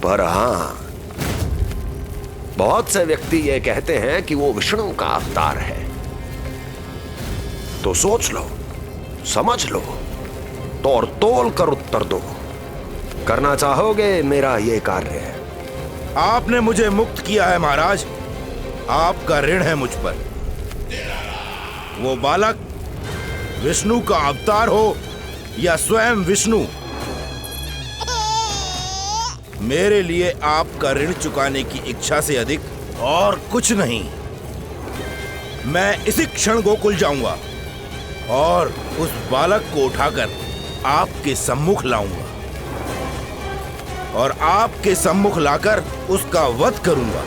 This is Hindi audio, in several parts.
पर हाँ, बहुत से व्यक्ति ये कहते हैं कि वो विष्णु का अवतार है। तो सोच लो, समझ लो, तोड़ तोल कर उत्तर दो। करना चाहोगे मेरा ये कार्य? आपने मुझे मुक्त किया है महाराज, आपका ऋण है मुझ पर। वो बालक विष्णु का अवतार हो या स्वयं विष्णु, मेरे लिए आपका ऋण चुकाने की इच्छा से अधिक और कुछ नहीं। मैं इसी क्षण गोकुल जाऊंगा और उस बालक को उठाकर आपके सम्मुख लाऊंगा और आपके सम्मुख लाकर उसका वध करूंगा।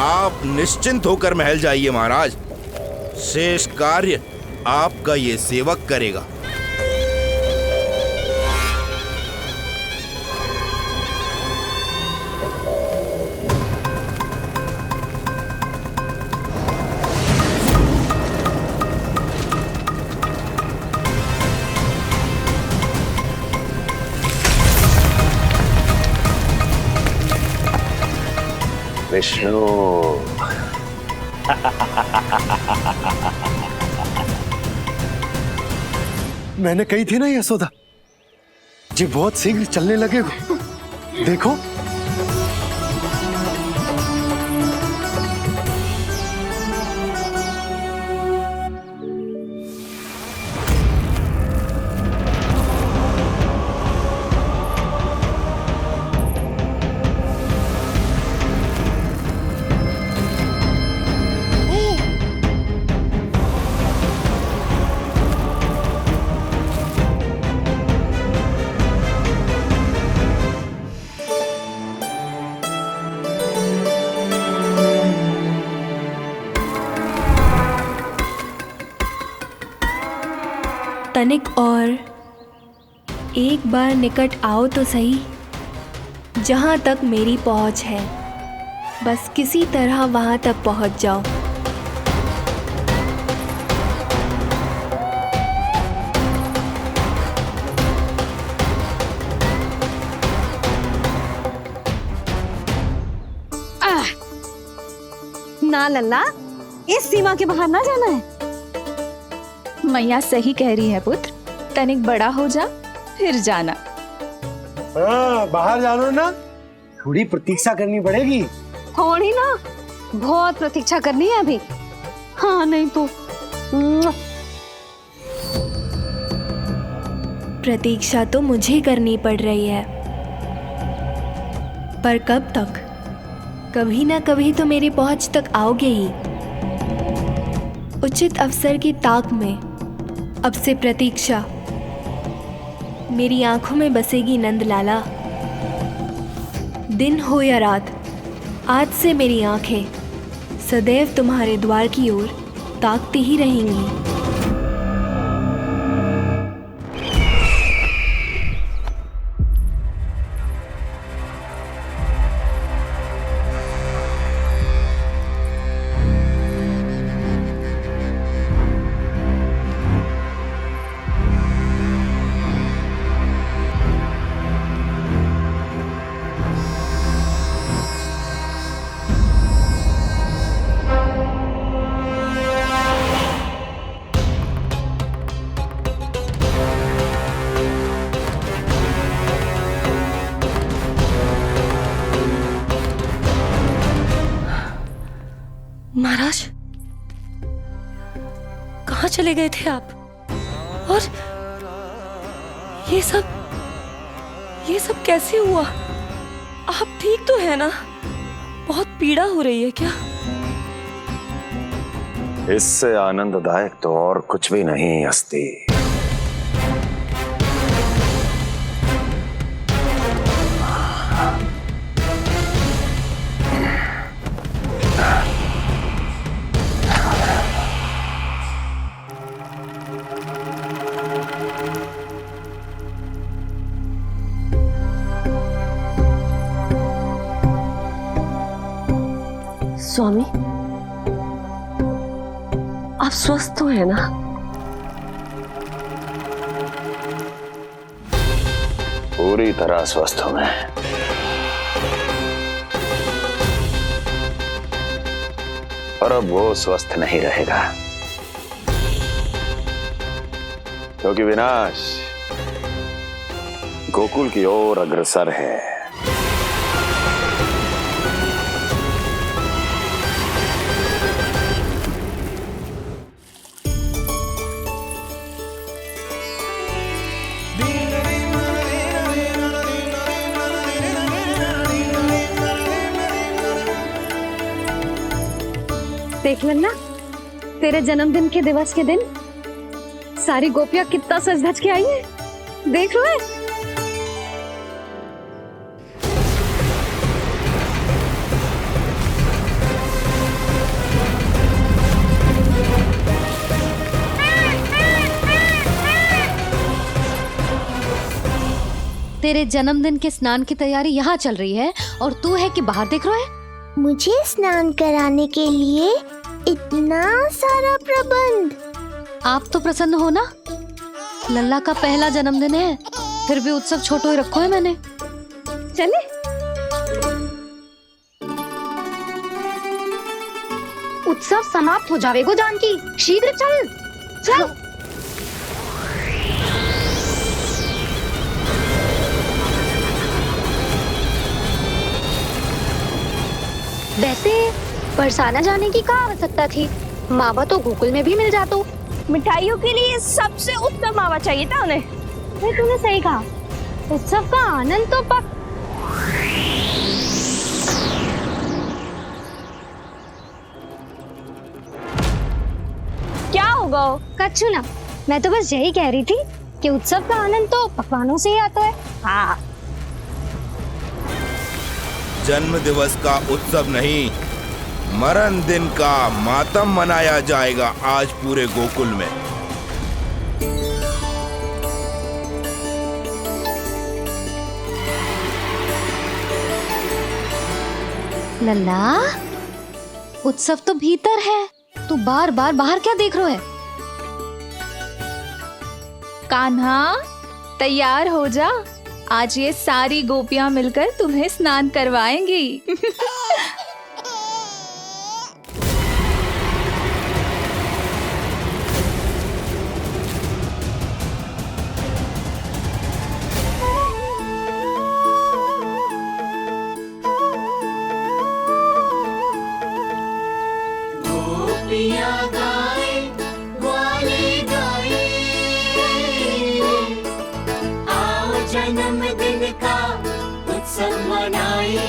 आप निश्चिंत होकर महल जाइए महाराज, शेष कार्य आपका ये सेवक करेगा। विष्णु, मैंने कही थी ना यशोदा जी, बहुत शीघ्र चलने लगे। देखो तनिक और एक बार निकट आओ तो सही, जहाँ तक मेरी पहुँच है, बस किसी तरह वहाँ तक पहुँच जाओ। ना लल्ला, इस सीमा के बाहर ना जाना है। मैया सही कह रही है पुत्र, तनिक बड़ा हो जा फिर जाना। हाँ, बाहर जानो ना, थोड़ी प्रतीक्षा करनी पड़ेगी। थोड़ी ना, बहुत प्रतीक्षा करनी है अभी। हाँ नहीं तो प्रतीक्षा तो मुझे करनी पड़ रही है, पर कब तक? कभी ना कभी तो मेरी पहुंच तक आओगे ही। उचित अवसर की ताक में अब से प्रतीक्षा। मेरी आंखों में बसेगी नंदलाला। दिन हो या रात, आज से मेरी आंखें सदैव तुम्हारे द्वार की ओर ताकती ही रहेंगी। महाराज, कहाँ चले गए थे आप? और ये सब कैसे हुआ? आप ठीक तो है ना? बहुत पीड़ा हो रही है क्या? इससे आनंददायक तो और कुछ भी नहीं हस्ती। स्वामी, आप स्वस्थ तो है ना? पूरी तरह स्वस्थ हूं मैं। और अब वो स्वस्थ नहीं रहेगा, क्योंकि विनाश गोकुल की ओर अग्रसर है। देख लेना, तेरे जन्मदिन के दिवस के दिन सारी गोपियां कितना सज धज के आई है। देख लो है। तेरे जन्मदिन के स्नान की तैयारी यहाँ चल रही है और तू है कि बाहर देख रहा है। मुझे स्नान कराने के लिए इतना सारा प्रबंध। आप तो प्रसन्न हो ना, लल्ला का पहला जन्मदिन है, फिर भी उत्सव छोटो ही रखो है मैंने। चले उत्सव समाप्त हो जाएगा जानकी, शीघ्र चल चल। वैसे बरसाना जाने की क्या आवश्यकता थी, मावा तो गोकुल में भी मिल जातो। मिठाइयों के लिए सबसे उत्तम मावा चाहिए था उन्हें। तूने सही कहा, उत्सव का आनंद तो पक। क्या होगा? कच्छू ना, मैं तो बस यही कह रही थी कि उत्सव का आनंद तो पकवानों से ही आता है। हाँ, जन्म दिवस का उत्सव नहीं, मरण दिन का मातम मनाया जाएगा आज पूरे गोकुल में। लल्ला, उत्सव तो भीतर है, तू बार बार बाहर क्या देख रहा है? कान्हा, तैयार हो जा, आज ये सारी गोपियां मिलकर तुम्हें स्नान करवाएंगी। जन्मदिन का उत्सव मनाए,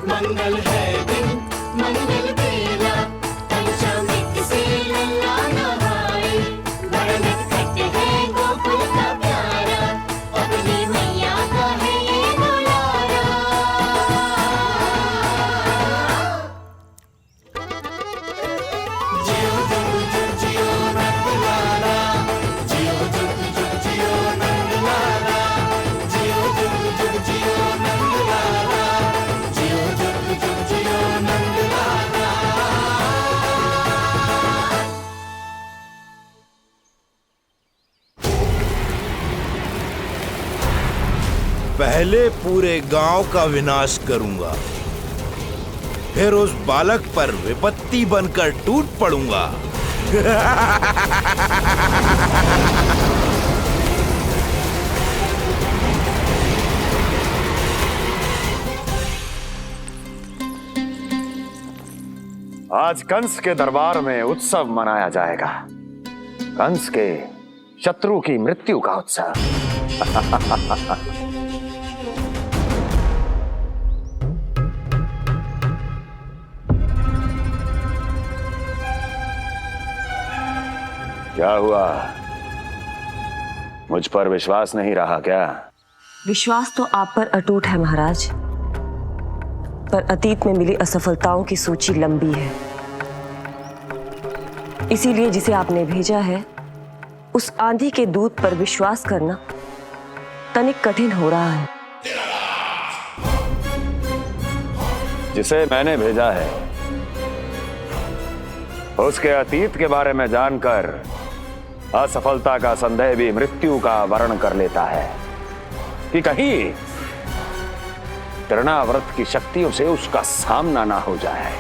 मंगल है दिन मंगल तेरा, पंचमिक से लल्ला नहाए, बड़ा नटखट है गोकुल का प्यारा, अपनी मैया का है ये दुलारा। जियो जुग जुग जियो नंदलाला, जियो जुग जुग जियो नंदलाला, जियो जुग जुग जियो नंदलाला, जियो जुग जुग जियो नंदलाला। पहले पूरे गांव का विनाश करूंगा, फिर उस बालक पर विपत्ति बनकर टूट पड़ूंगा। आज कंस के दरबार में उत्सव मनाया जाएगा, कंस के शत्रु की मृत्यु का उत्सव। क्या हुआ, मुझ पर विश्वास नहीं रहा क्या? विश्वास तो आप पर अटूट है महाराज, पर अतीत में मिली असफलताओं की सूची लंबी है। इसीलिए जिसे आपने भेजा है उस आंधी के दूत पर विश्वास करना तनिक कठिन हो रहा है। जिसे मैंने भेजा है उसके अतीत के बारे में जानकर असफलता का संदेह भी मृत्यु का वर्ण कर लेता है कि कहीं तृणाव्रत की शक्तियों से उसका सामना ना हो जाए।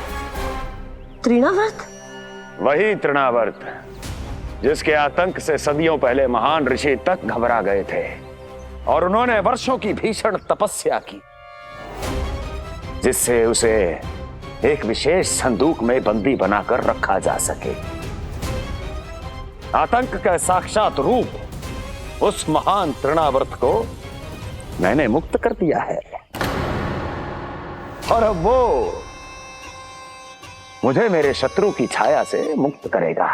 तृणाव्रत? वही तृणाव्रत जिसके आतंक से सदियों पहले महान ऋषि तक घबरा गए थे और उन्होंने वर्षों की भीषण तपस्या की, जिससे उसे एक विशेष संदूक में बंदी बनाकर रखा जा सके। आतंक का साक्षात रूप उस महान तृणाव्रत को मैंने मुक्त कर दिया है और अब वो मुझे मेरे शत्रु की छाया से मुक्त करेगा,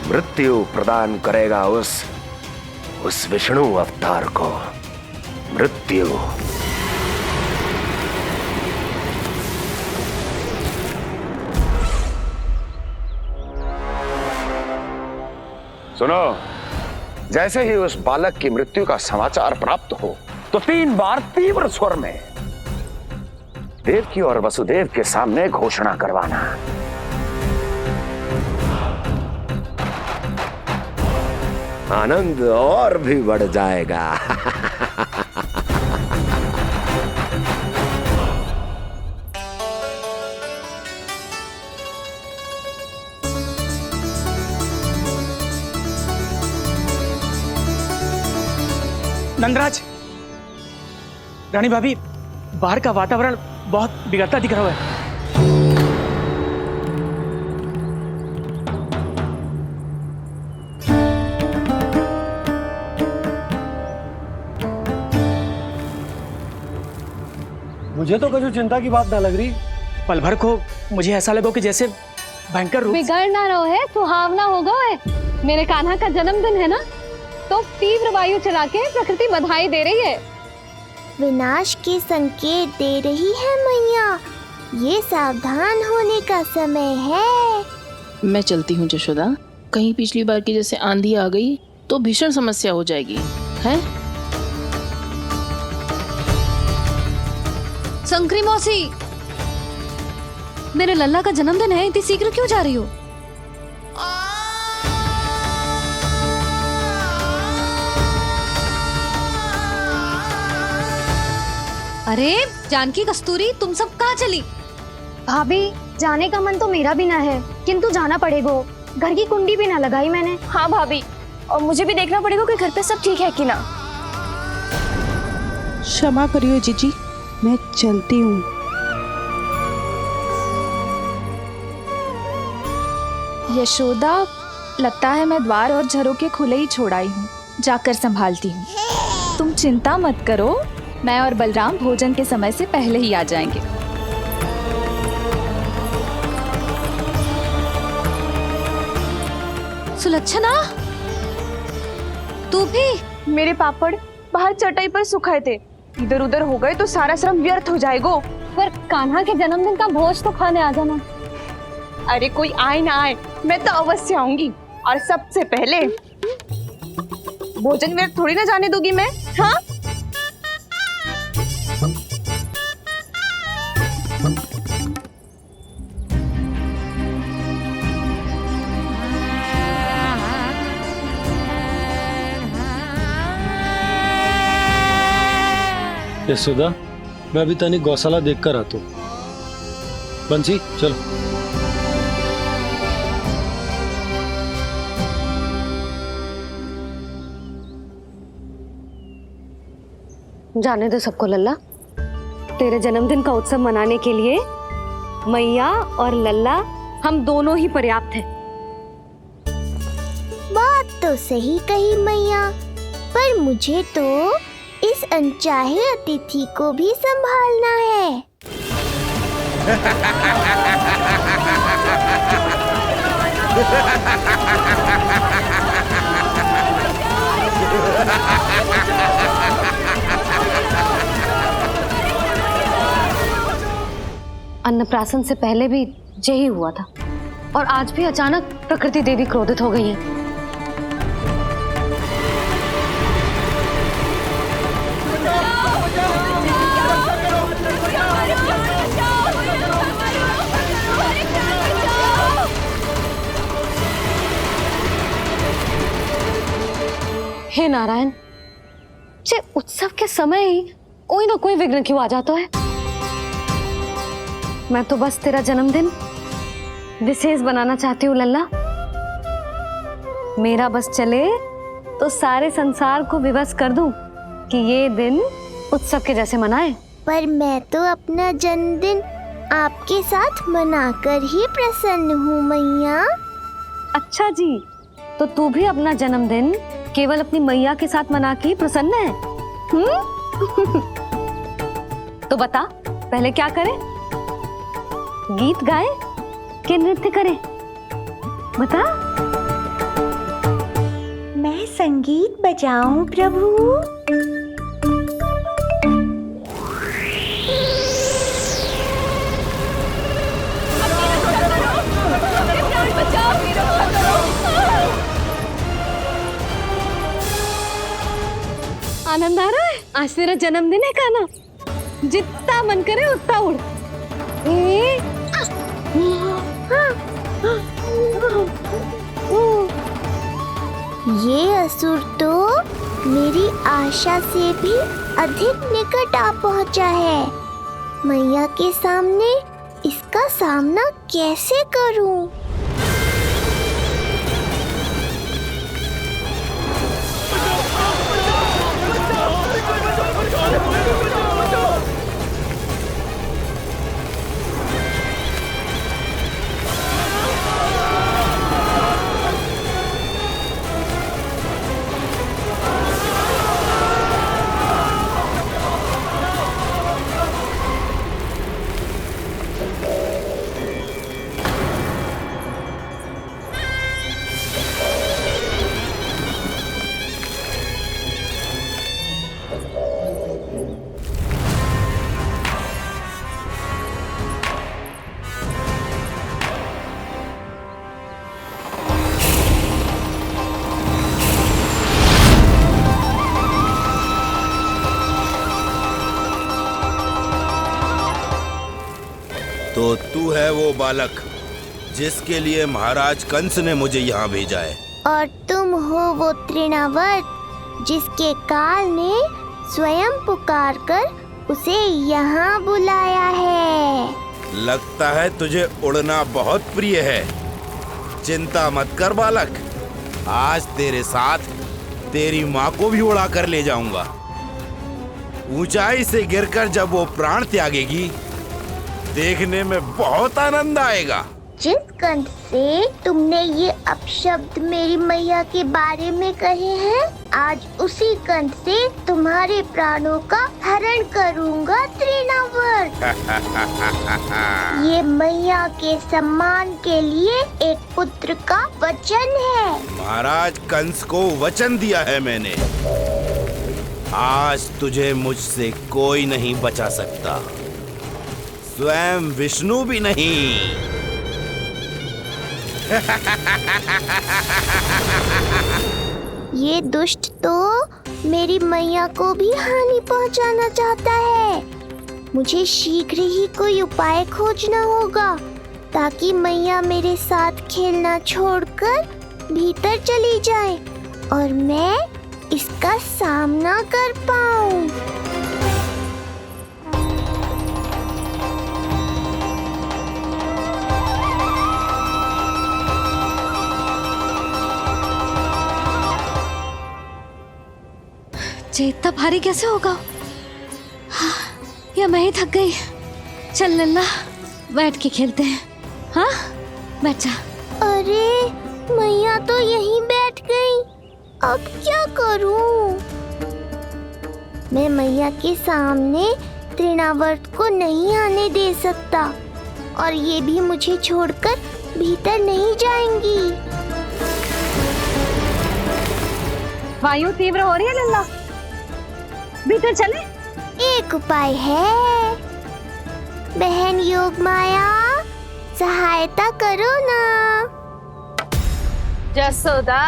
मृत्यु प्रदान करेगा उस विष्णु अवतार को मृत्यु। सुनो, जैसे ही उस बालक की मृत्यु का समाचार प्राप्त हो तो 3 बार तीव्र स्वर में देवकी और वसुदेव के सामने घोषणा करवाना। आनंद और भी बढ़ जाएगा। नंदराज, रानी भाभी, बाहर का वातावरण बहुत बिगड़ता दिख रहा है। मुझे तो कुछ चिंता की बात ना लग रही। पल भर को मुझे ऐसा लगा कि जैसे भयंकर रूप। बिगड़ ना रहो है, सुहावना होगा है। मेरे कान्हा का जन्मदिन है ना, तो तीव्र वायु चला के प्रकृति बधाई दे रही है। विनाश के संकेत दे रही है मैया, ये सावधान होने का समय है। मैं चलती हूँ जशोदा, कहीं पिछली बार की जैसे आंधी आ गई तो भीषण समस्या हो जाएगी, है? शंकरी मौसी, मेरे लल्ला का जन्मदिन है, इतनी शीघ्र क्यों जा रही हो? अरे जानकी, कस्तूरी, तुम सब कहाँ चली? भाभी, जाने का मन तो मेरा भी ना है, किंतु जाना पड़ेगा। घर की कुंडी भी ना लगाई मैंने। हाँ भाभी, और मुझे भी देखना पड़ेगा कि घर पे सब ठीक है कि ना। क्षमा करियो जीजी, मैं चलती हूँ। यशोदा, लगता है मैं द्वार और झरोखे खुले ही छोड़ आई हूँ, जाकर संभालती हूँ। तुम चिंता मत करो, मैं और बलराम भोजन के समय से पहले ही आ जाएंगे। सुलक्षणा, तू भी? मेरे पापड़ बाहर चटाई पर सुखाए थे, इधर उधर हो गए तो सारा श्रम व्यर्थ हो जाएगा। पर कान्हा के जन्मदिन का भोज तो खाने आ जाना। अरे कोई आए ना आए, मैं तो अवश्य आऊंगी, और सबसे पहले भोजन व्यर्थ थोड़ी ना जाने दूंगी मैं। हाँ, यशोदा, मैं अभी तनिक गौशाला देख कर आता हूँ। बंसी, चलो। जाने दो सबको लल्ला, तेरे जन्मदिन का उत्सव मनाने के लिए मैया और लल्ला हम दोनों ही पर्याप्त हैं। बात तो सही कही मैया, पर मुझे तो इस अनचाहे अतिथि को भी संभालना है। अन्नप्राशन से पहले भी यही हुआ था, और आज भी अचानक प्रकृति देवी क्रोधित हो गई है। हे नारायण, जे उत्सव के समय ही कोई ना कोई विघ्न क्यों आ जाता है। मैं तो बस तेरा जन्मदिन विशेष बनाना चाहती हूँ लल्ला। मेरा बस चले तो सारे संसार को विवश कर दूं कि ये दिन उत्सव के जैसे मनाए। पर मैं तो अपना जन्मदिन आपके साथ मनाकर ही प्रसन्न हूँ मैया। अच्छा जी, तो तू भी अपना जन्मदिन केवल अपनी मैया के साथ मना के ही प्रसन्न है? तो बता, पहले क्या करें? गीत गाए कि नृत्य करें? बता। मैं संगीत बजाऊं प्रभु? आनंद आ रहा है? आज तेरा जन्मदिन है काना, जितना मन करे उतना उड़। ये असुर तो मेरी आशा से भी अधिक निकट आ पहुंचा है। मैया के सामने इसका सामना कैसे करूं? तो तू है वो बालक जिसके लिए महाराज कंस ने मुझे यहाँ भेजा है। और तुम हो वो तृणावर्त जिसके काल ने स्वयं पुकार कर उसे यहाँ बुलाया है। लगता है तुझे उड़ना बहुत प्रिय है। चिंता मत कर बालक, आज तेरे साथ तेरी माँ को भी उड़ा कर ले जाऊंगा। ऊंचाई से गिरकर जब वो प्राण त्यागेगी, देखने में बहुत आनंद आएगा। जिस कंठ से तुमने ये अपशब्द मेरी मैया के बारे में कहे हैं, आज उसी कंठ से तुम्हारे प्राणों का हरण करूंगा तृणावर्त। ये मैया के सम्मान के लिए एक पुत्र का वचन है। महाराज कंस को वचन दिया है मैंने। आज तुझे मुझसे कोई नहीं बचा सकता, स्वयं विष्णु भी नहीं। ये दुष्ट तो मेरी मैया को भी हानि पहुंचाना चाहता है। मुझे शीघ्र ही कोई उपाय खोजना होगा ताकि मैया मेरे साथ खेलना छोड़कर भीतर चली जाए और मैं इसका सामना कर पाऊं। इतना भारी कैसे होगा? या मैं ही थक गई? चल लल्ला, बैठ के खेलते हैं। हाँ, बैठ जा। अरे मैया तो यहीं बैठ गई, अब क्या करूं? मैं मैया के सामने तृणावर्त को नहीं आने दे सकता और ये भी मुझे छोड़कर भीतर नहीं जाएंगी। वायु तीव्र हो रही है लल्ला, भीतर चले। एक उपाय है, बहन योग माया, सहायता करो ना। जसोदा,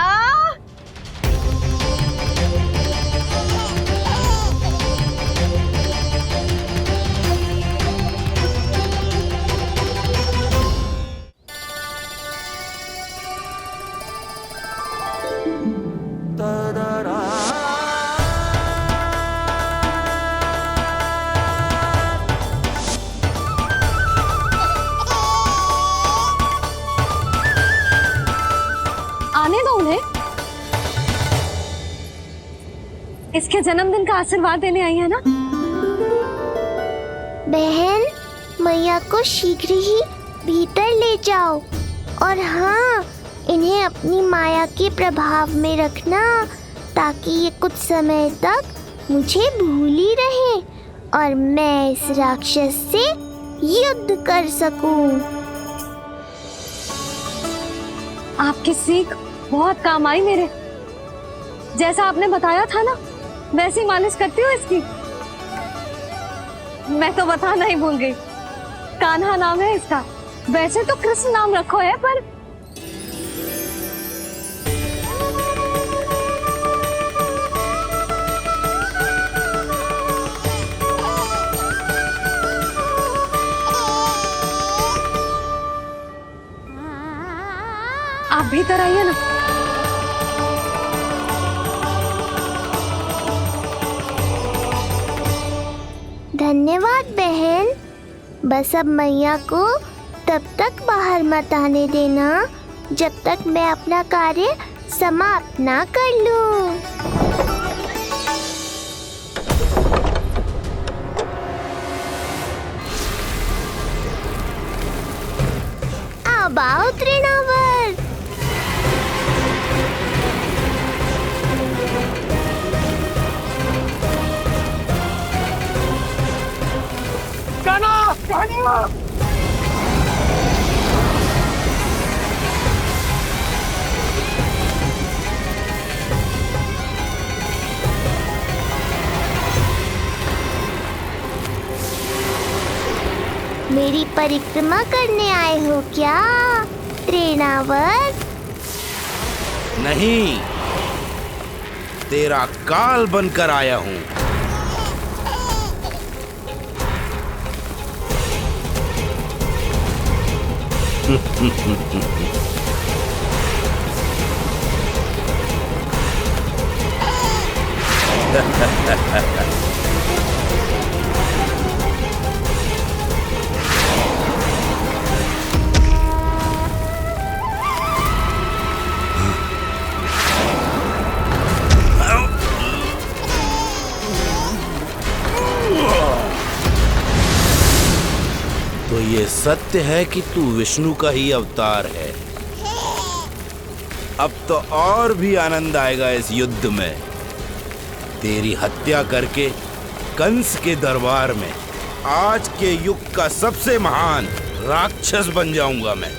da da da आने दो उन्हें। इसके जन्मदिन का आशीर्वाद देने आई है ना। बहन, मैया को शीघ्र ही भीतर ले जाओ और हाँ, इन्हें अपनी माया के प्रभाव में रखना ताकि ये कुछ समय तक मुझे भूल ही रहे और मैं इस राक्षस से युद्ध कर सकूं। आपकी सीख बहुत काम आई मेरे। जैसा आपने बताया था ना, वैसी मालिश करती हूँ इसकी। मैं तो बताना ही भूल गई, कान्हा नाम है इसका। वैसे तो कृष्ण नाम रखो है, पर आप भीतर आइए ना। धन्यवाद बहन। बस अब मैया को तब तक बाहर मत आने देना जब तक मैं अपना कार्य समाप्त ना कर लूं। अब आओ तृणावर्त। मेरी परिक्रमा करने आए हो क्या तृणावर्त? नहीं, तेरा काल बनकर आया हूं। तो ये सत्य है कि तू विष्णु का ही अवतार है। अब तो और भी आनंद आएगा इस युद्ध में। तेरी हत्या करके कंस के दरबार में आज के युग का सबसे महान राक्षस बन जाऊंगा मैं।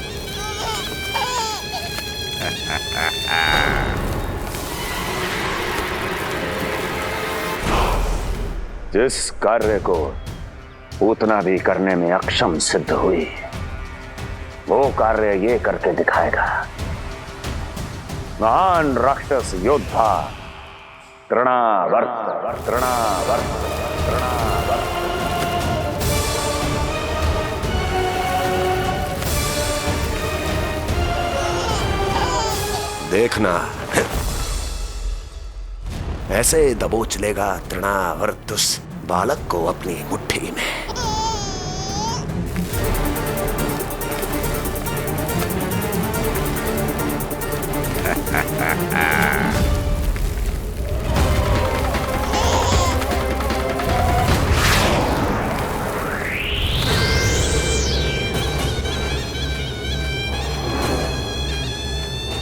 जिस कार्य को उतना भी करने में अक्षम सिद्ध हुई, वो कार्य ये करके दिखाएगा। महान राक्षस योद्धा तृणावर्त, तृणावर्त, तृणावर्त। देखना, ऐसे दबोच लेगा तृणावर्त उस बालक को अपनी मुट्ठी में।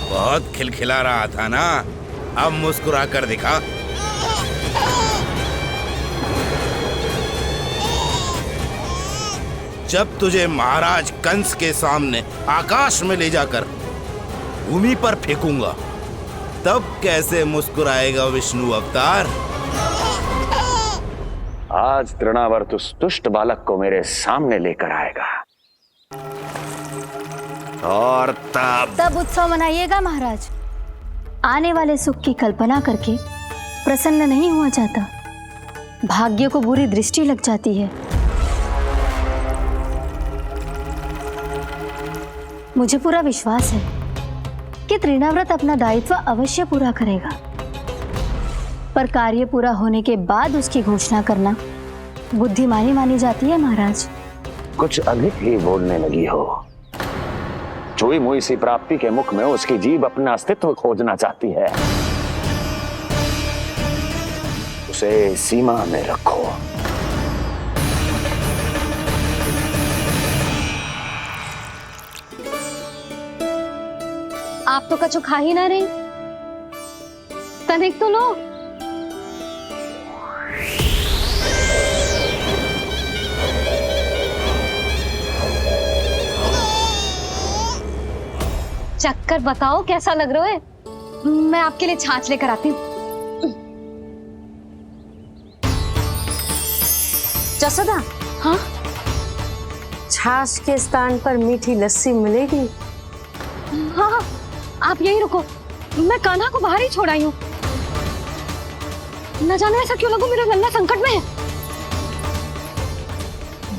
बहुत खिलखिला रहा था ना, अब मुस्कुरा कर दिखा। जब तुझे महाराज कंस के सामने आकाश में ले जाकर भूमि पर फेंकूंगा, तब कैसे मुस्कुराएगा विष्णु अवतार? आज तृणावर्त उस दुष्ट बालक को मेरे सामने लेकर आएगा और तब उत्सव मनाइएगा महाराज। आने वाले सुख की कल्पना करके प्रसन्न नहीं हुआ जाता, भाग्य को बुरी दृष्टि लग जाती है। मुझे पूरा विश्वास है कि तृणाव्रत अपना दायित्व अवश्य पूरा करेगा, पर कार्य पूरा होने के बाद उसकी घोषणा करना बुद्धिमानी मानी जाती है महाराज। कुछ अधिक ही बोलने लगी हो। छुई मुई सी प्राप्ति के मुख में उसकी जीभ अपना अस्तित्व खोजना चाहती है। उसे सीमा में रखो। आप तो कछु खा ही ना रही, तनिक तो लो। चक्कर बताओ कैसा लग रहा है? मैं आपके लिए छाछ लेकर आती हूँ। जसोदा, हाँ? छाछ के स्थान पर मीठी लस्सी मिलेगी। हाँ हाँ, आप यही रुको, मैं कान्हा को बाहर ही छोड़ आई हूँ। न जाने ऐसा क्यों लगो मेरा लल्ला संकट में है।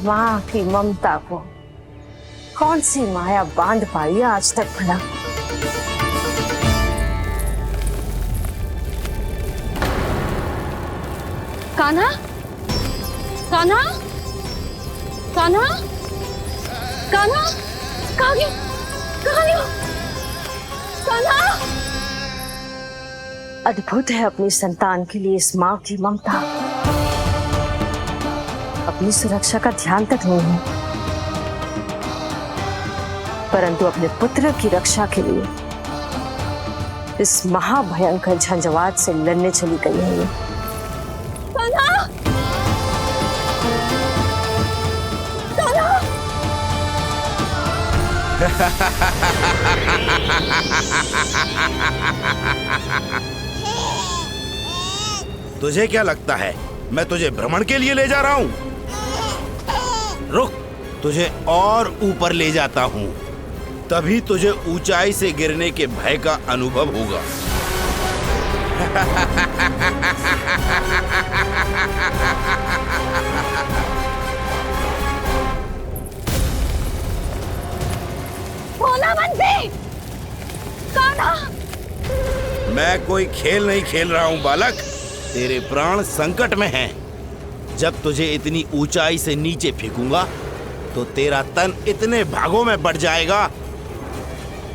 माँ की ममता को कौन सी माया बांध पाई आज तक भला। कान्हा, कान्हा, कान्हा, कान्हा, कहाँ गया? कहाँ गया? कान्हा! अद्भुत है अपनी संतान के लिए इस माँ की ममता। अपनी सुरक्षा का ध्यान तक नहीं है, परंतु अपने पुत्र की रक्षा के लिए इस महाभयंकर झंझावात से लड़ने चली गई है ये। कान्हा! कान्हा! तुझे क्या लगता है मैं तुझे भ्रमण के लिए ले जा रहा हूँ? रुक, तुझे और ऊपर ले जाता हूँ, तभी तुझे ऊंचाई से गिरने के भय का अनुभव होगा। भोला बंसी! कान्हा! मैं कोई खेल नहीं खेल रहा हूँ बालक, तेरे प्राण संकट में हैं। जब तुझे इतनी ऊंचाई से नीचे फेंकूंगा तो तेरा तन इतने भागों में बढ़ जाएगा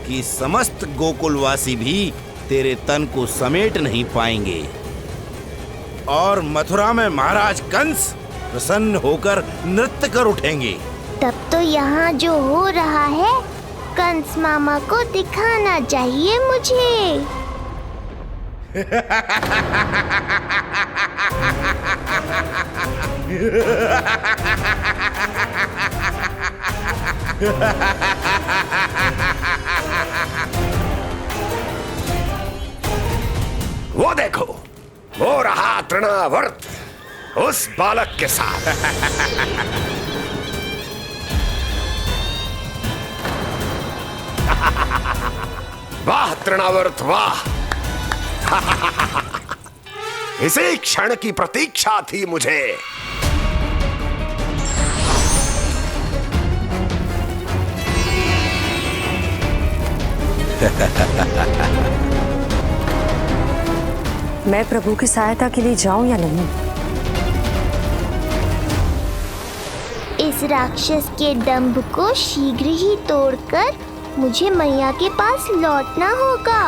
कि समस्त गोकुलवासी भी तेरे तन को समेट नहीं पाएंगे। और मथुरा में महाराज कंस प्रसन्न होकर नृत्य कर उठेंगे। तब तो यहाँ जो हो रहा है कंस मामा को दिखाना चाहिए मुझे। वो देखो, वो रहा तृणावर्त उस बालक के साथ। वाह तृणावर्त वाह! इसी क्षण की प्रतीक्षा थी मुझे। मैं प्रभु की सहायता के लिए जाऊं या नहीं? इस राक्षस के दंभ को शीघ्र ही तोड़कर मुझे मैया के पास लौटना होगा।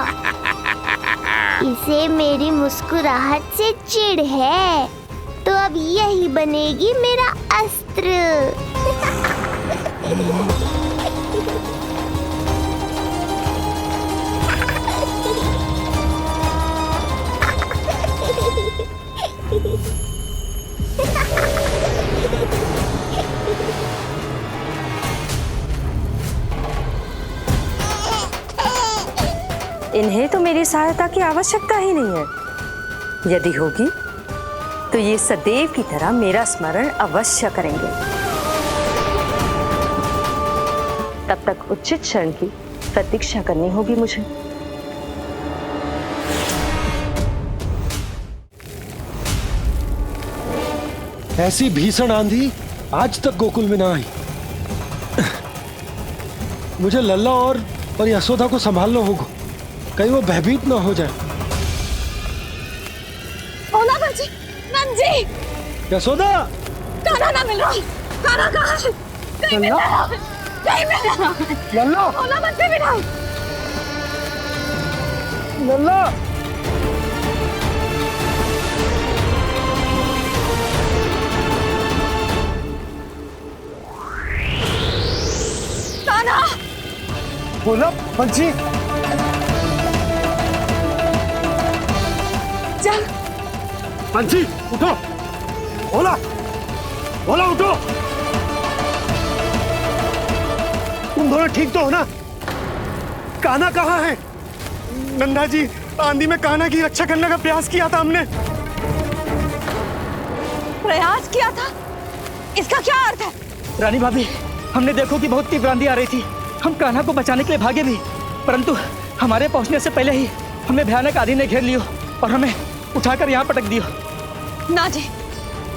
इसे मेरी मुस्कुराहट से चिढ़ है, तो अब यही बनेगी मेरा अस्त्र। इन्हें तो मेरी सहायता की आवश्यकता ही नहीं है। यदि होगी तो ये सदैव की तरह मेरा स्मरण अवश्य करेंगे। तब तक उचित क्षण की प्रतीक्षा करनी होगी मुझे। ऐसी भीषण आंधी आज तक गोकुल में ना आई। मुझे लल्ला और यशोदा को संभालना होगा, कहीं वो भयभीत ना हो जाए। भोला बंसी! यशोदा! कान्हा ना मिल रहा। कान्हा कहाँ है? कहीं मिल रहा। नहीं मेरा लल्ला भोला मत से बिना लल्ला कान्हा बोला बंसी। चल बंसी उठो। बोला बोला उठो। तुम दोनों ठीक तो हो ना? कान्हा कहाँ है? नंदा जी, आंधी में कान्हा की रक्षा करने का प्रयास किया था हमने। प्रयास किया था? इसका क्या अर्थ है? रानी भाभी, हमने देखो कि बहुत तीव्र आंधी आ रही थी। हम कान्हा को बचाने के लिए भागे भी, परंतु हमारे पहुंचने से पहले ही हमें भयानक आंधी ने घेर लियो और हमें उठाकर यहाँ पटक दियो। ना जी,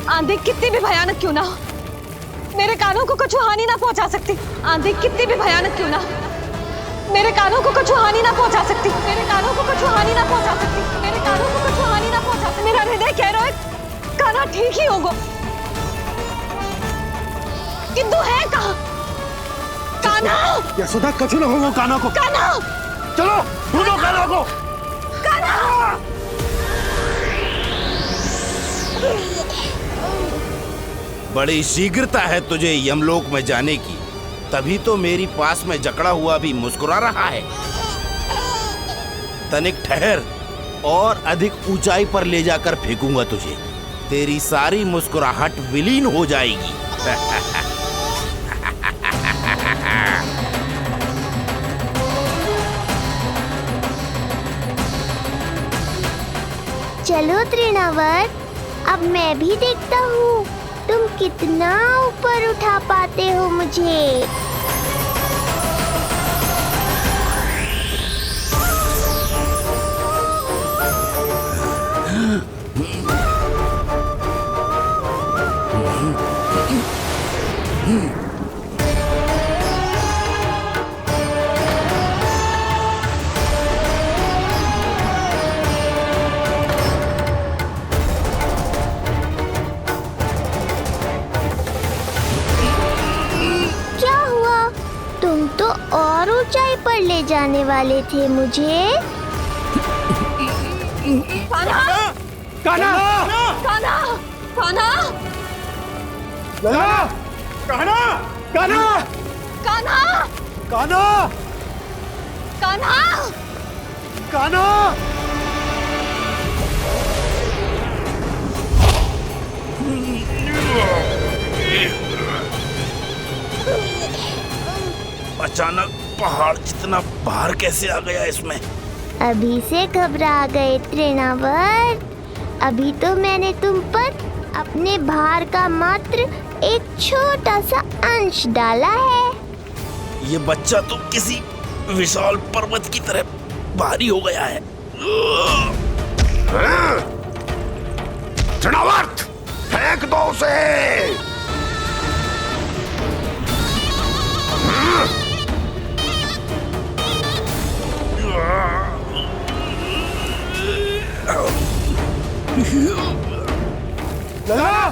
आंधी कितनी भी भयानक क्यों ना हो, मेरे कानों को कुछ हानि ना पहुंचा सकती। आंधी कितनी भी भयानक क्यों ना हो, मेरे कानों को कुछ हानि ना पहुंचा सकती। मेरे कानों को कुछ हानि ना पहुंचा सकती। मेरे कानों को कुछ हानि ना पहुंचा सकती। मेरा हृदय कह रहा है कान्हा ठीक ही होगा, किंतु है कहाँ? कान्हा! यशोदा कछु न होगा कान्हा को। कान्हा! चलो ढूंढो कान्हा को। कान्हा! बड़ी शीघ्रता है तुझे यमलोक में जाने की, तभी तो मेरी पास में जकड़ा हुआ भी मुस्कुरा रहा है। तनिक ठहर, और अधिक ऊंचाई पर ले जाकर फेंकूंगा तुझे। तेरी सारी मुस्कुराहट विलीन हो जाएगी। चलो तृणावर्त, अब मैं भी देखता हूँ तुम कितना ऊपर उठा पाते हो मुझे। क्या हुआ? तुम तो और ऊंचाई पर ले जाने वाले थे मुझे। कान्हा! कान्हा! कान्हा! कान्हा! लल्ला! कान्हा! कान्हा! कान्हा! कान्हा! कान्हा! कान्हा! अचानक पहाड़ जितना भार कैसे आ गया इसमें? अभी से घबरा गए तृणावर्त। अभी तो मैंने तुम पर अपने भार का मात्र एक छोटा सा अंश डाला है। ये बच्चा तो किसी विशाल पर्वत की तरह भारी हो गया है। तृणावर्त, फेंक दो उसे। लल्ला!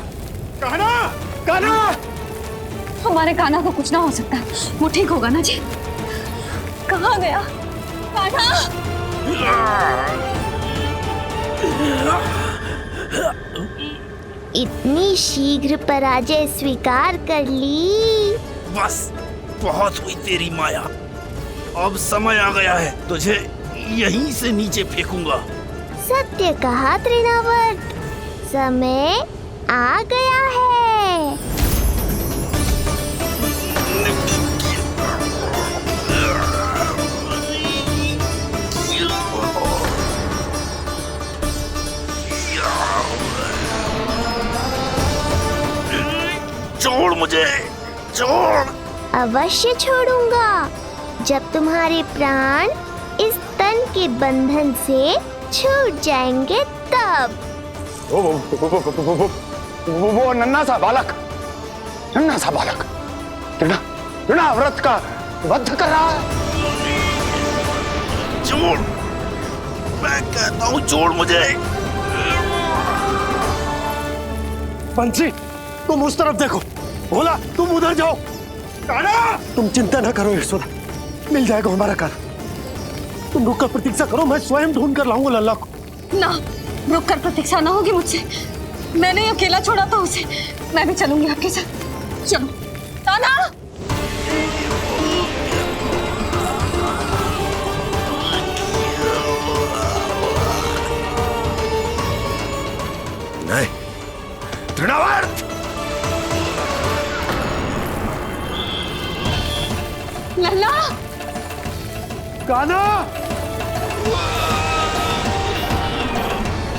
कान्हा! कान्हा! हमारे कान्हा को कुछ ना हो सकता, वो ठीक होगा ना जी? कहाँ गया कान्हा? इतनी शीघ्र पराजय स्वीकार कर ली। बस बहुत हुई तेरी माया। अब समय आ गया है, तुझे यहीं से नीचे फेंकूंगा। सत्य कहा तृणावर्त, समय आ गया है। छोड़ मुझे, छोड़। अवश्य छोड़ूंगा, जब तुम्हारे प्राण इस तन के बंधन से छूट जाएंगे तब। वो नन्हा सा बालक तृणाव्रत का वध कर रहा है। छोड़, मैं कहता हूँ छोड़ मुझे। बंसी, तुम उस तरफ देखो। भोला, तुम उधर जाओ। तुम चिंता ना करो यशोदा, मिल जाएगा हमारा काना। तुम रुक कर प्रतीक्षा करो, मैं स्वयं ढूंढ कर लाऊंगा लल्ला को। ना, रुक कर प्रतीक्षा ना होगी मुझसे। मैंने अकेला छोड़ा था उसे, मैं भी चलूंगी आपके साथ। चलो कान्हा। नहीं, तृणावर्त! लल्ला! कान्हा!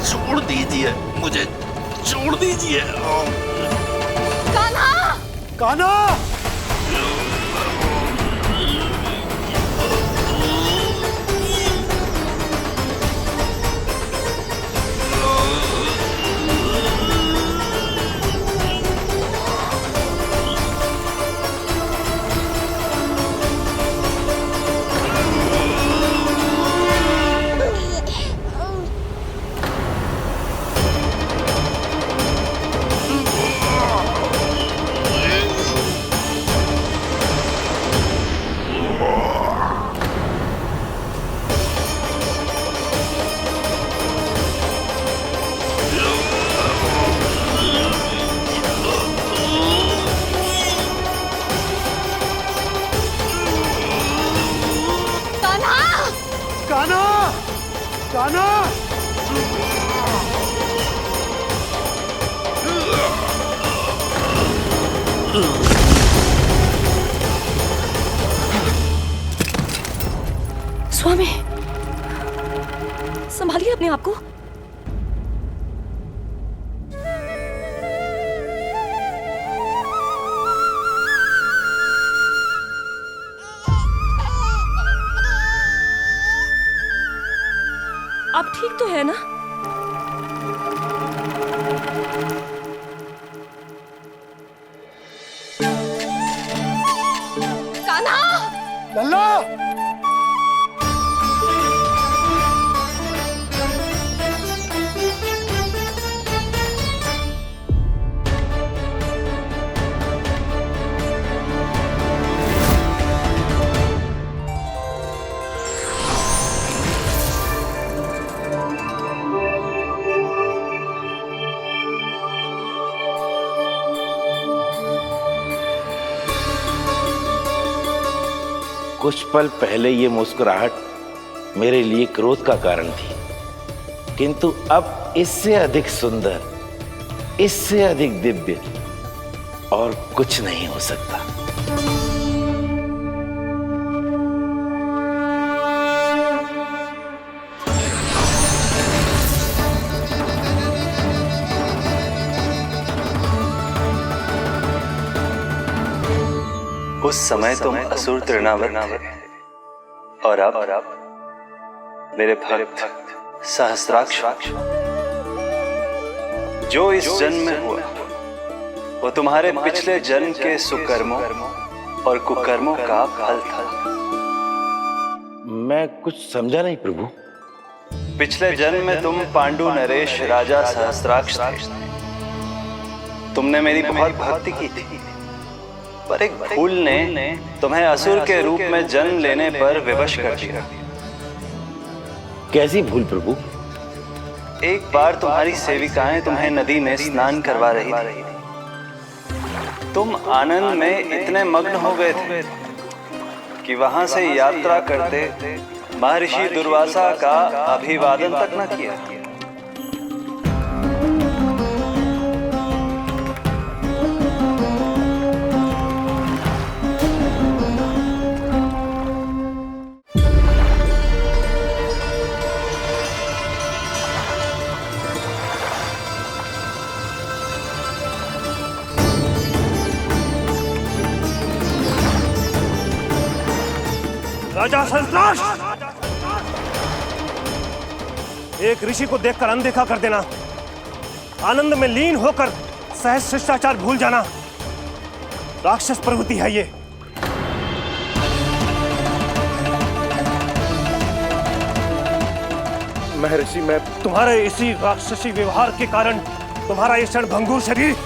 छोड़ दीजिए मुझे, छोड़ दीजिए। कान्हा! कान्हा! कान्हा! स्वामी, संभालिए अपने आप को। आप ठीक तो है ना? कान्हा! लल्ला! कुछ पल पहले ये मुस्कुराहट मेरे लिए क्रोध का कारण थी, किंतु अब इससे अधिक सुंदर, इससे अधिक दिव्य और कुछ नहीं हो सकता। उस समय तुम असुर तृणावर्त थे और अब मेरे भक्त सहस्राक्ष। जो इस जन्म में हुआ वो तुम्हारे पिछले जन्म के सुकर्मों और कुकर्मों का फल था। मैं कुछ समझा नहीं प्रभु। पिछले जन्म में तुम पांडु नरेश राजा सहस्राक्ष थे। तुमने मेरी बहुत भक्ति की थी, पर एक भूल ने तुम्हें असुर के रूप में जन्म लेने पर विवश कर दिया। कैसी भूल प्रभु? एक बार तुम्हारी सेविकाएं तुम्हें नदी में स्नान करवा रही थी। तुम आनंद में इतने मग्न हो गए थे कि वहां से यात्रा करते महर्षि दुर्वासा का अभिवादन तक न किया। राजा सहस्त्राक्ष, एक ऋषि को देखकर अनदेखा कर देना, आनंद में लीन होकर सहज शिष्टाचार भूल जाना, राक्षस प्रवृत्ति है ये। महर्षि, मैं तुम्हारे इसी राक्षसी व्यवहार के कारण तुम्हारा ये क्षण भंगुर शरीर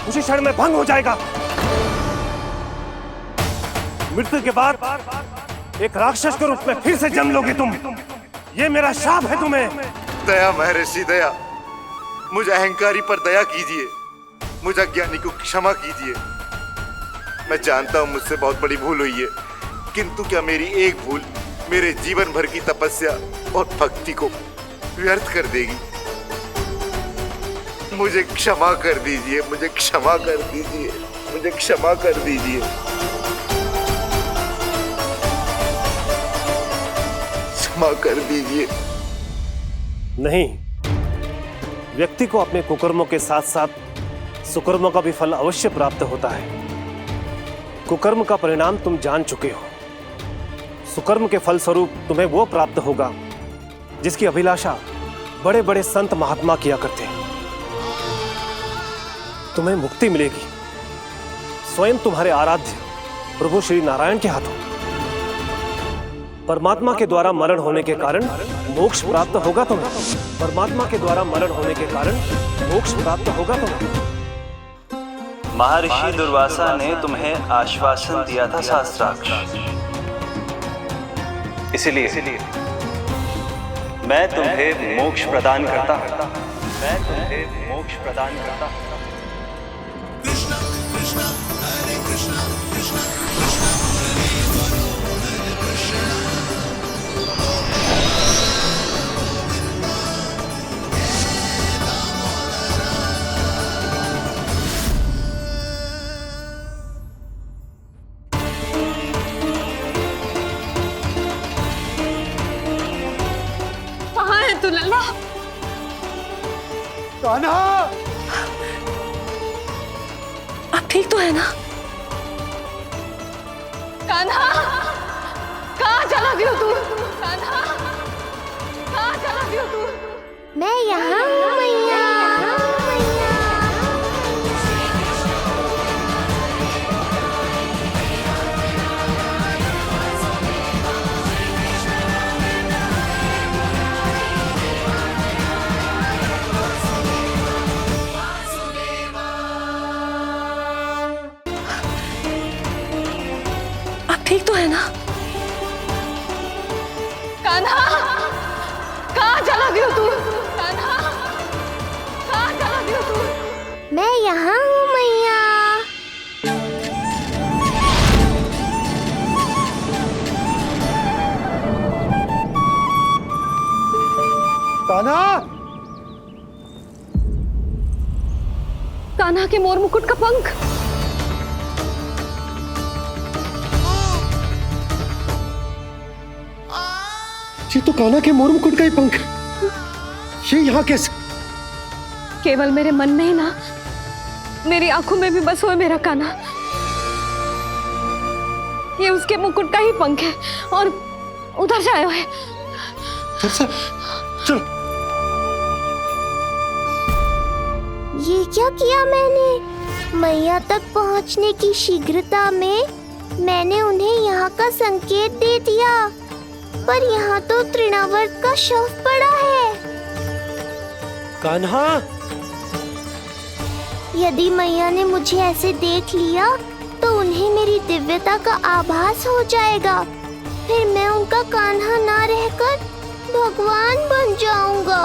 उसी क्षण में भंग हो जाएगा। मृत्यु के बाद एक राक्षस के रूप में फिर से जन्म लोगे तुम। ये मेरा शाप है तुम्हें। दया महर्षि दया, मुझ अहंकारी पर दया कीजिए, मुझ अज्ञानी को क्षमा कीजिए। मैं जानता हूँ मुझसे बहुत बड़ी भूल हुई है, किंतु क्या मेरी एक भूल मेरे जीवन भर की तपस्या और भक्ति को व्यर्थ कर देगी? मुझे क्षमा कर दीजिए, मुझे क्षमा कर दीजिए, मुझे क्षमा कर दीजिए। क्षमा कर दीजिए। नहीं, व्यक्ति को अपने कुकर्मों के साथ साथ सुकर्मों का भी फल अवश्य प्राप्त होता है। कुकर्म का परिणाम तुम जान चुके हो। सुकर्म के फल स्वरूप तुम्हें वो प्राप्त होगा जिसकी अभिलाषा बड़े बड़े संत महात्मा किया करते हैं। तुम्हें मुक्ति मिलेगी स्वयं तुम्हारे आराध्य प्रभु श्री नारायण के हाथों। परमात्मा के द्वारा मरण होने के कारण मोक्ष प्राप्त होगा तुम्हें। परमात्मा के द्वारा मरण होने के कारण मोक्ष प्राप्त होगा तुम्हें। महर्षि दुर्वासा ने तुम्हें आश्वासन दिया था शास्त्राक्ष, इसलिए मैं तुम्हें मोक्ष प्रदान करता हूं। मैं तुम्हें मोक्ष प्रदान करता हूं। कृष्ण कृष्ण हरे कृष्ण कृष्ण कृष्ण हरे कृष्ण। कहाँ है तू लल्ला? कान्हा, आप ठीक तो है ना? कान्हा, कहाँ चला गया तू? कान्हा, कहाँ चला गया तू? मैं यहाँ हूँ मैया। ठीक तो है ना? कान्हा, कहाँ चला गया तू? कान्हा, कहाँ चला गया तू? मैं यहाँ हूँ मैया। कान्हा, कान्हा के मोर मुकुट का पंख। ये तो कान्हा के मोर मुकुट का ही पंख। ये यहाँ कैसे? केवल मेरे मन में ही ना, मेरी आंखों में भी बस हुआ मेरा कान्हा। ये उसके मुकुट का ही पंख है और उधर से आया है। चलो। ये क्या किया मैंने? मैया तक पहुँचने की शीघ्रता में मैंने उन्हें यहाँ का संकेत दे दिया, पर यहाँ तो तृणावर्त का शव पड़ा है। कान्हा, यदि मैया ने मुझे ऐसे देख लिया तो उन्हें मेरी दिव्यता का आभास हो जाएगा। फिर मैं उनका कान्हा ना रहकर भगवान बन जाऊंगा।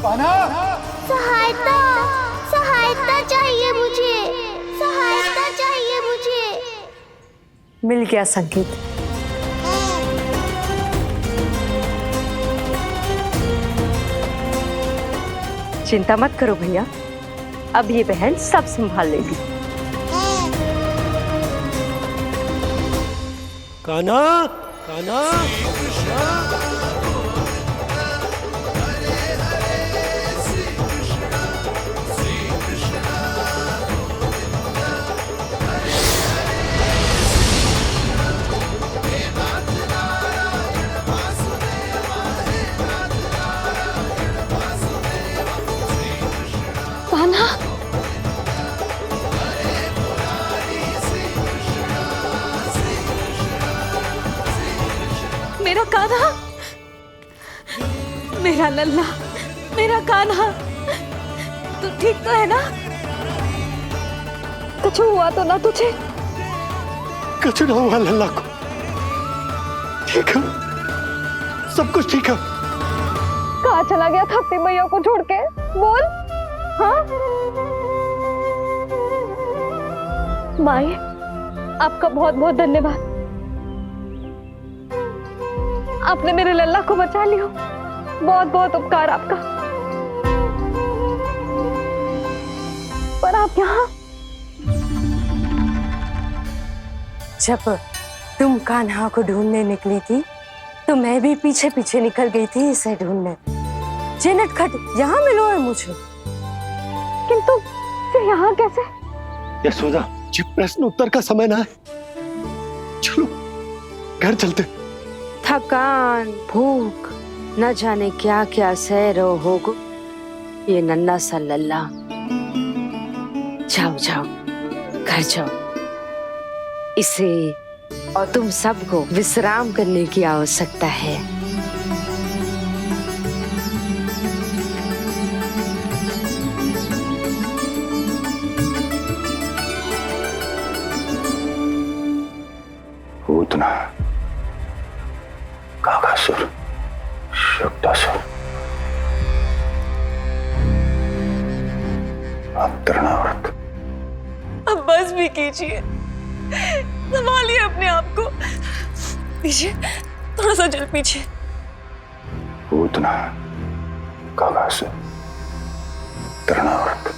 कान्हा, सहायता, सहायता चाहिए मुझे, सहायता चाहिए मुझे। मिल गया संकेत। चिंता मत करो भैया, अब ये बहन सब संभाल लेगी। कान्हा, कान्हा, कान्हा, मेरा कान्हा, मेरा लल्ला, मेरा कान्हा, तू ठीक तो है ना? कुछ हुआ तो ना तुझे? कुछ ना हुआ लल्ला को, ठीक है, सब कुछ ठीक है। कहाँ चला गया था अपनी मैया को छोड़ के? बोल। हाँ माई, आपका बहुत बहुत धन्यवाद। आपने मेरे लल्ला को बचा लिया, बहुत बहुत उपकार आपका। पर आप यहाँ? जब तुम कान्हा को ढूंढने निकली थी तो मैं भी पीछे पीछे निकल गई थी इसे ढूंढने। जे नटखट यहाँ मिलो है मुझे। किंतु फिर यहाँ कैसे? यशोदा, ये प्रश्न उत्तर का समय ना है, चलो घर चलते। थकान, भूख, न जाने क्या क्या सह रहो होगो ये नन्ना सा लल्ला। जाओ जाओ, घर जाओ। इसे और तुम सबको विश्राम करने की आवश्यकता है। पूतना, काकासुर, शक्तासुर, अब तृणावर्त। अब बस भी कीजिए, संभालिए अपने आप को। पीछे, थोड़ा सा चल पीछे। पूतना, काकासुर, तृणावर्त।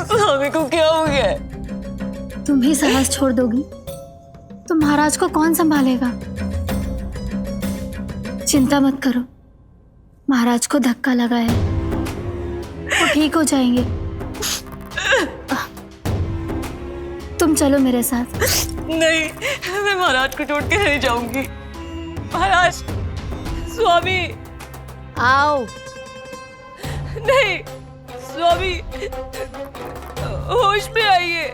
स्वामी को क्या हो गया? तुम भी साहस छोड़ दोगी तो महाराज को कौन संभालेगा? चिंता मत करो, महाराज को धक्का लगा है, वो ठीक हो जाएंगे। तुम चलो मेरे साथ। नहीं, मैं महाराज को छोड़ के नहीं जाऊंगी। महाराज, स्वामी, आओ। नहीं, स्वामी, होश में आइए।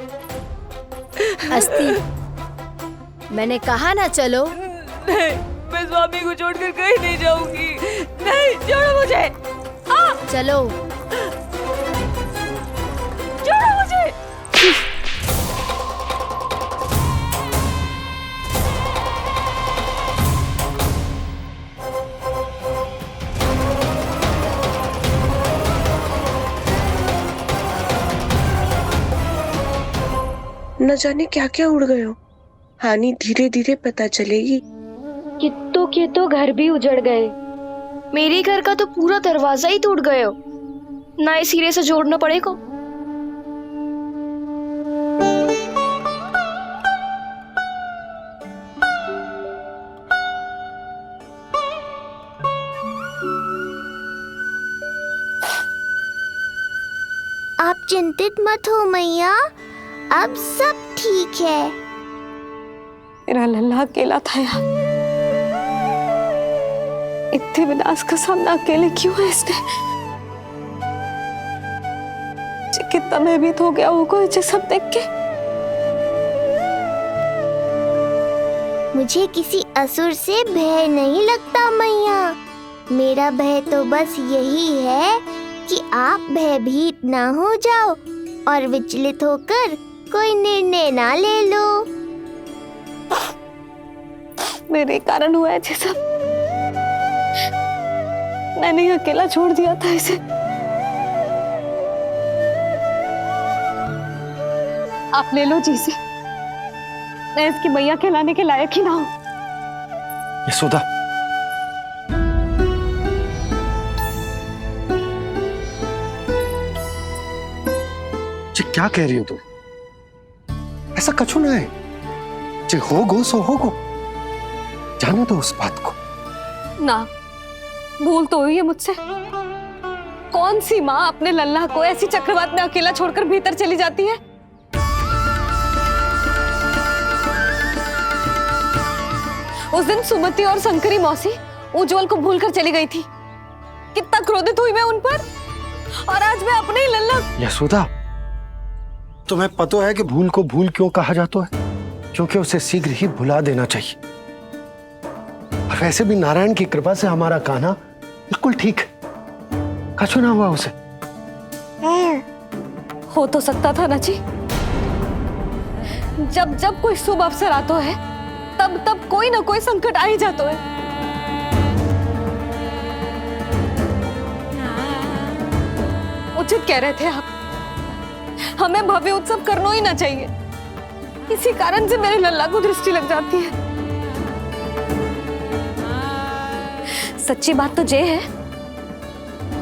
अस्ति, मैंने कहा ना चलो। नहीं, मैं स्वामी को छोड़कर कहीं नहीं जाऊंगी। नहीं, छोड़ो मुझे। चलो, छोड़ो मुझे। न जाने क्या क्या उड़ गए हो। हानि धीरे धीरे पता चलेगी। कित्तों के तो घर भी उजड़ गए। मेरे घर का तो पूरा दरवाजा ही टूट गए हो। नए सिरे से जोड़ना पड़ेगा। आप चिंतित मत हो मैया, अब सब ठीक है। मेरा लल्ला अकेला था यार। इतने विनाश का सामना अकेले क्यों है इसने? कितना भयभीत हो गया होगा इसे सब देख के। मुझे किसी असुर से भय नहीं लगता मैया। मेरा भय तो बस यही है कि आप भयभीत ना हो जाओ और विचलित होकर कोई निर्णय ना ले लो। मेरे कारण हुआ है ये सब। मैंने अकेला छोड़ दिया था इसे। आप ले लो जी से। मैं इसकी मैया कहलाने के लायक ही ना हूं। यशोदा, ये क्या कह रही हो तुम? ऐसा कछु ना है। जे होगो सो होगो, जाने दो उस बात को। ना, भूल तो हुई है मुझसे। कौन सी माँ अपने लल्ला को ऐसी चक्रवात में अकेला छोड़कर भीतर चली जाती है? उस दिन सुमति और शंकरी मौसी उज्जवल को भूलकर चली गई थी। कितना क्रोधित हुई मैं उन पर, और आज मैं अपने ही लल्ला। यशोदा, तुम्हें पता है कि भूल को भूल क्यों कहा जाता है? क्योंकि उसे शीघ्र ही भुला देना चाहिए। और वैसे भी नारायण की कृपा से हमारा कान्हा बिल्कुल ठीक है, कछु ना हुआ उसे। हो तो सकता था ना जी। जब जब कोई शुभ अवसर आता है तब तब कोई ना कोई संकट आ ही जाता है। उचित कह रहे थे आप, हमें भव्य उत्सव करना ही ना चाहिए। इसी कारण से मेरे लल्ला को दृष्टि लग जाती है। सच्ची बात तो ये है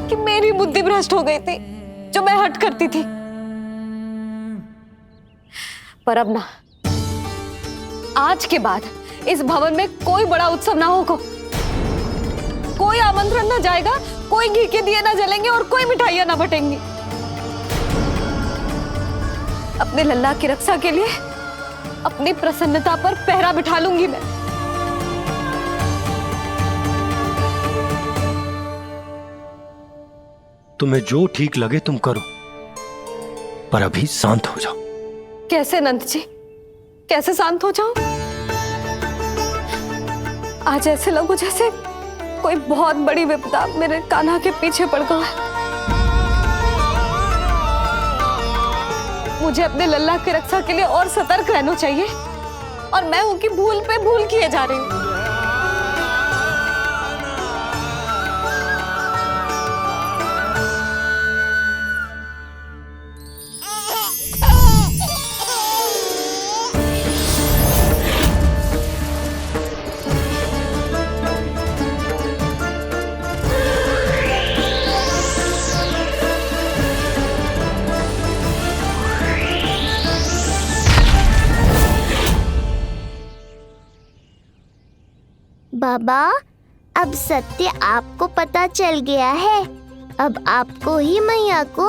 कि मेरी बुद्धि भ्रष्ट हो गई थी, जो मैं हट करती थी। पर अब ना, आज के बाद इस भवन में कोई बड़ा उत्सव ना होगा, कोई आमंत्रण ना जाएगा, कोई घी के दिए ना जलेंगे और कोई मिठाइयां ना बटेंगी। अपने लल्ला की रक्षा के लिए अपनी प्रसन्नता पर पहरा बिठा लूंगी मैं। तुम्हें जो ठीक लगे तुम करो, पर अभी शांत हो जाओ। कैसे नंद जी, कैसे शांत हो जाऊं? आज ऐसे लगो जैसे कोई बहुत बड़ी विपदा मेरे कान्हा के पीछे पड़ गया है। मुझे अपने लल्ला की रक्षा के लिए और सतर्क रहना चाहिए, और मैं उनकी भूल पे भूल किए जा रही हूँ। बाबा, अब सत्य आपको पता चल गया है। अब आपको ही मैया को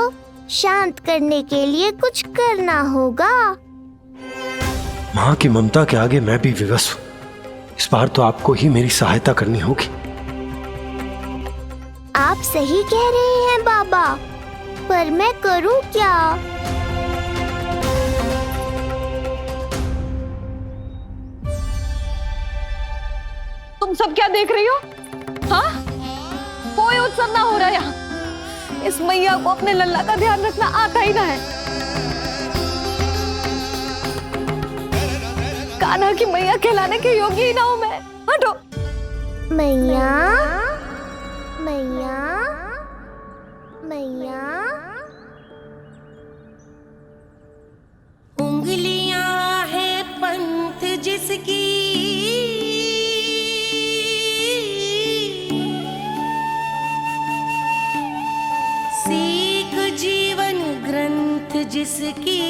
शांत करने के लिए कुछ करना होगा। माँ की ममता के आगे मैं भी विवश हूँ। इस बार तो आपको ही मेरी सहायता करनी होगी। आप सही कह रहे हैं बाबा, पर मैं करूँ क्या? तुम सब क्या देख रही हो? हाँ, कोई उत्सव ना हो रहा यहाँ। इस मैया को अपने लल्ला का ध्यान रखना आता ही ना है। कान्हा की मैया कहलाने के योग्य ही ना हूं मैं। हटो। मैया, मैया, मैया। उंगलियां है पंथ जिसकी, सीख जीवन ग्रंथ जिसकी,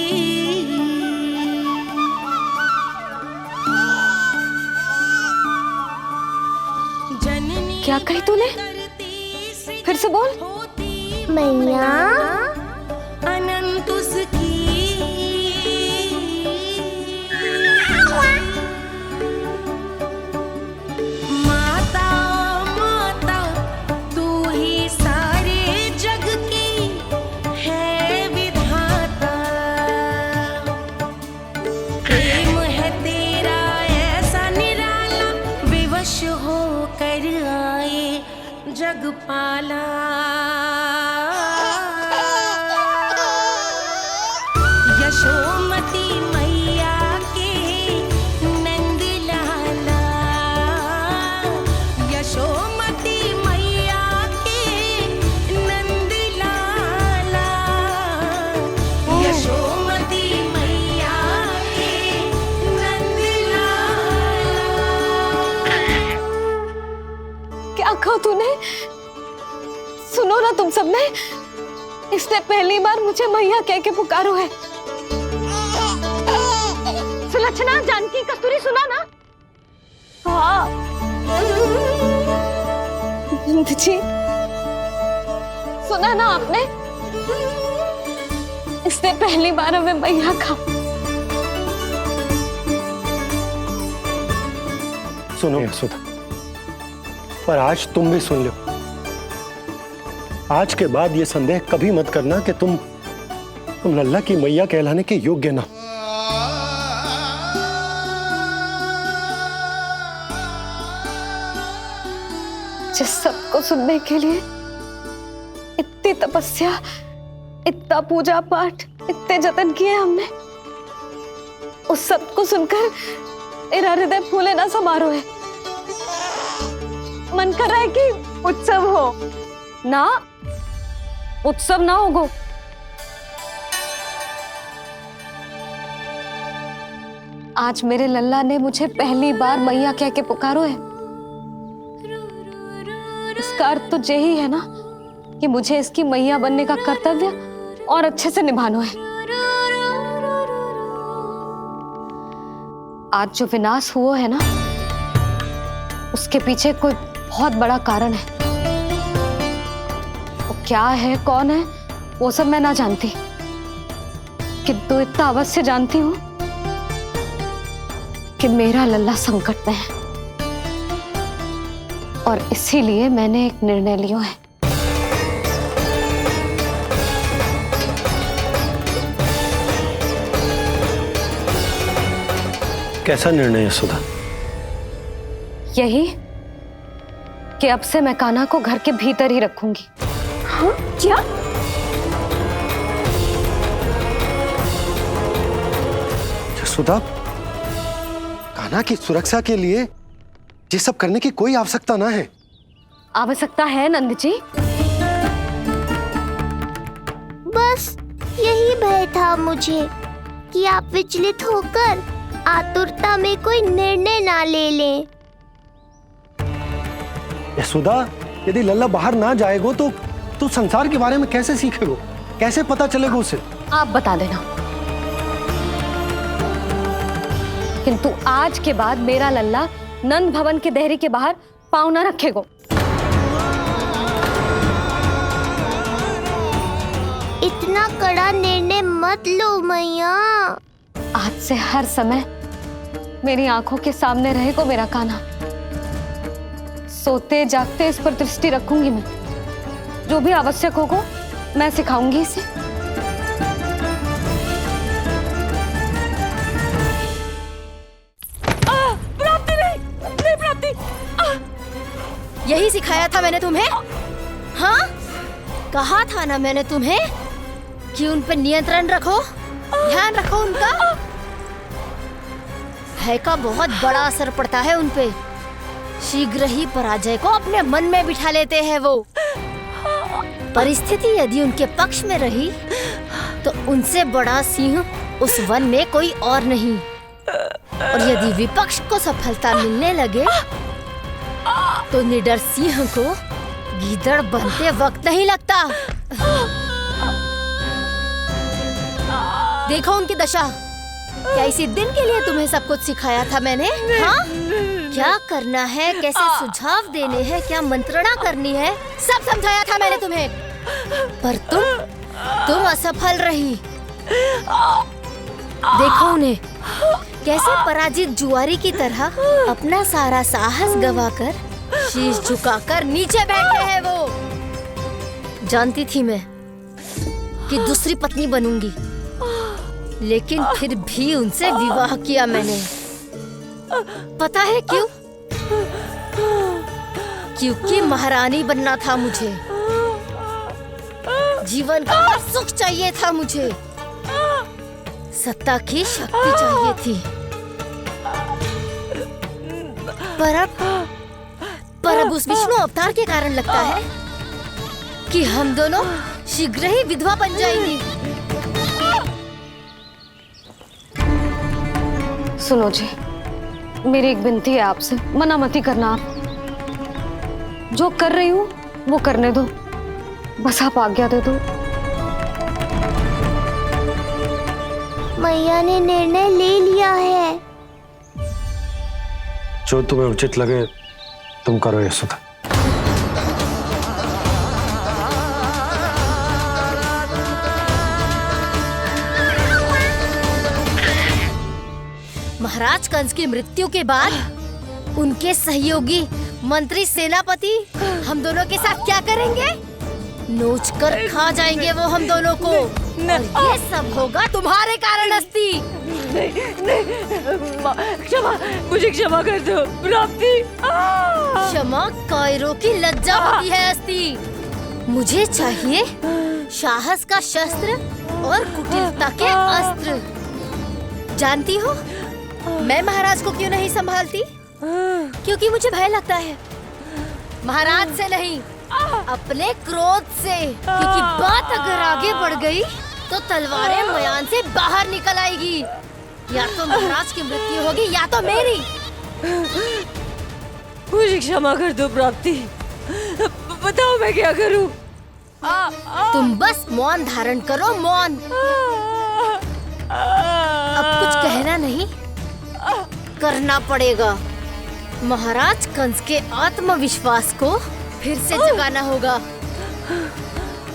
क्या कही तूने? फिर से बोल। मैया, अनंत उसकी, माता माता तू ही सारे जग की है विधाता। प्रेम है तेरा ऐसा निराला, विवश होकर आए जग पाला। यशोमती मैया के नंद लाला, यशोमती मैया के नंद लाला, यशोमती मैया के नंद लाला। क्या कहा तूने? सुनो ना तुम सबने, इसने पहली बार मुझे मैया कह के पुकारो है। सुलक्षणा, जानकी, कस्तूरी, सुना ना? हाँ जी, सुना ना आपने? इसने पहली बार हमें मैया कहा। सुनो यशोदा, पर आज तुम भी सुन लो। आज के बाद ये संदेह कभी मत करना कि तुम लल्ला की मैया कहलाने के योग्य ना। जिस सबको सुनने के लिए इतनी तपस्या, इतना पूजा पाठ, इतने जतन किए हमने, उस सब को सुनकर मेरा हृदय फूले ना समारोह है। मन कर रहा है कि उत्सव हो ना, उत्सव ना होगो। आज मेरे लल्ला ने मुझे पहली बार मैया कह के पुकारो है। इसका अर्थ तो यही है ना कि मुझे इसकी मैया बनने का कर्तव्य और अच्छे से निभाना है। आज जो विनाश हुआ है ना, उसके पीछे कोई बहुत बड़ा कारण है। वो क्या है, कौन है, वो सब मैं ना जानती, किंतु इतना अवश्य जानती हूँ कि मेरा लल्ला संकट में है, और इसीलिए मैंने एक निर्णय लिया है। कैसा निर्णय है सुधा? यही कि अब से मैं कान्हा को घर के भीतर ही रखूंगी। हाँ? क्या? सुधा, कान्हा की सुरक्षा के लिए ये सब करने की कोई आवश्यकता ना है। आवश्यकता है नंद जी। बस यही भय था मुझे कि आप विचलित होकर आतुरता में कोई निर्णय ना ले लें। सुधा, यदि लल्ला बाहर ना जाएगो तो संसार के बारे में कैसे सीखेगो, कैसे पता चलेगा उसे? आप बता देना। किंतु आज के बाद मेरा लल्ला नंद भवन के देहरी के बाहर पाँव न रखेगो। इतना कड़ा निर्णय मत लो मैया। आज से हर समय मेरी आंखों के सामने रहेगा मेरा कान्हा। सोते जागते इस पर दृष्टि रखूंगी मैं। जो भी आवश्यक होगा मैं सिखाऊंगी इसे। प्राप्ति नहीं प्राप्ति। यही सिखाया था मैंने तुम्हें। हाँ, कहा था ना मैंने तुम्हें कि उन पर नियंत्रण रखो, ध्यान रखो उनका। भय का बहुत बड़ा असर पड़ता है उन पे। शीघ्र ही पराजय को अपने मन में बिठा लेते हैं वो। परिस्थिति यदि उनके पक्ष में रही तो उनसे बड़ा सिंह उस वन में कोई और नहीं, और यदि विपक्ष को सफलता मिलने लगे तो निडर सिंह को गीदड़ बनते वक्त नहीं लगता। देखो उनकी दशा। क्या इसी दिन के लिए तुम्हें सब कुछ सिखाया था मैंने? हाँ? क्या करना है, कैसे सुझाव देने हैं, क्या मंत्रणा करनी है, सब समझाया था मैंने तुम्हें। पर तुम असफल रही। देखो उन्हें, कैसे पराजित जुआरी की तरह अपना सारा साहस गवाकर शीश झुकाकर नीचे बैठे हैं वो। जानती थी मैं कि दूसरी पत्नी बनूंगी, लेकिन फिर भी उनसे विवाह किया मैंने। पता है क्यों? क्योंकि महारानी बनना था मुझे। जीवन का हर सुख चाहिए था मुझे। सत्ता की शक्ति चाहिए थी। पर अब उस विष्णु अवतार के कारण लगता है कि हम दोनों शीघ्र ही विधवा बन जाएंगी। सुनो जी, मेरी एक विनती है आपसे, मना मत ही करना। आप जो कर रही हूँ वो करने दो, बस आप आज्ञा दे दो। मैया ने निर्णय ले लिया है। जो तुम्हें उचित लगे तुम करो यशोदा। महाराज कंस की मृत्यु के बाद उनके सहयोगी मंत्री सेनापति हम दोनों के साथ क्या करेंगे? नोच कर खा जाएंगे वो हम दोनों को। और ये सब होगा तुम्हारे कारण। अस्ती नहीं, क्षमा, मुझे क्षमा कर दो प्राप्ति। क्षमा कायरों की लज्जा होती है अस्ति। मुझे चाहिए साहस का शस्त्र और कुटिलता के अस्त्र। जानती हो मैं महाराज को क्यों नहीं संभालती? क्योंकि मुझे भय लगता है। महाराज से नहीं, अपने क्रोध से। क्योंकि बात अगर आगे बढ़ गई तो तलवारें मयान से बाहर निकल आएगी। या तो महाराज की मृत्यु होगी या तो मेरी। मुझे क्षमा कर दो प्राप्ति। बताओ मैं क्या करूं? तुम बस मौन धारण करो, मौन। अब कुछ कहना नहीं, करना पड़ेगा। महाराज कंस के आत्मविश्वास को फिर से जगाना होगा।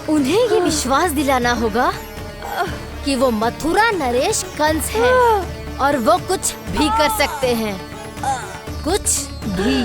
उन्हें ये विश्वास दिलाना होगा कि वो मथुरा नरेश कंस है और वो कुछ भी कर सकते हैं, कुछ भी।